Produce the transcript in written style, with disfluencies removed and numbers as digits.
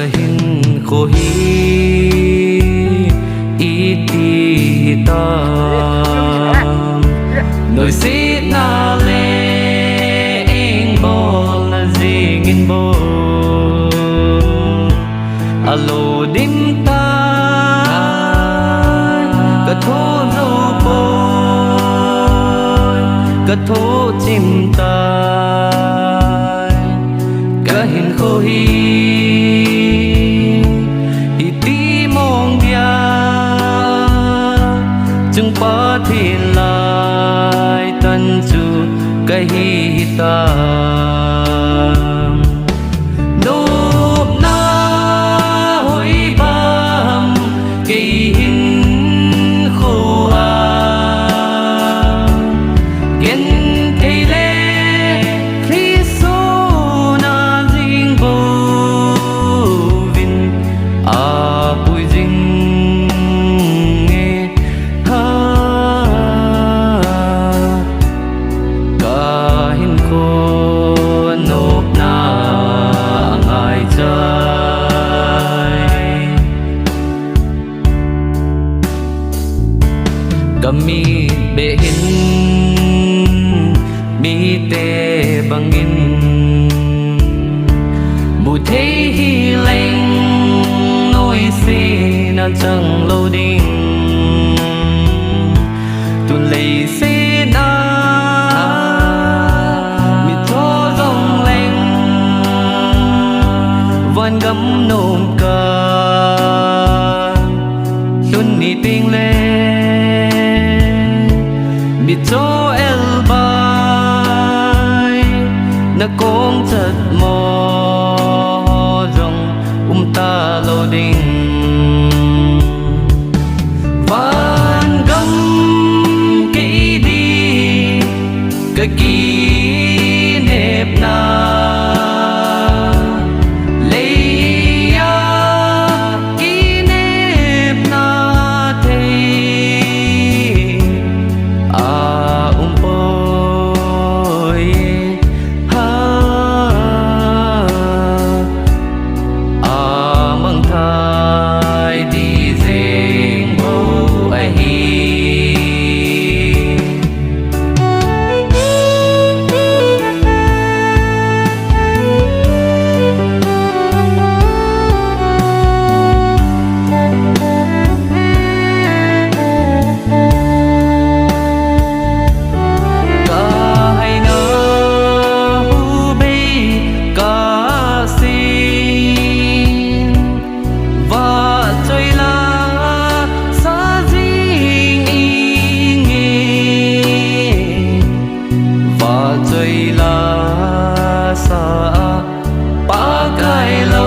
kahin ko hi itita nỗi xít na lê anh bol na zingin bo alo dim ta cả thô dâu bôi cả thô chim tai cả hình khô hi tí mong bia chung pa thiên lai tan chu cái hi ta kami behin mi te bangin mu thế hi leng nỗi si na chẳng lâu đinh tu lấy si na mi thô dòng leng van gấm nôm ca tuân ni ting lên cho el bay na con thật mò rong ta lâu đình van gấm kỹ đi cái kỹ nếp na la sa pa kai la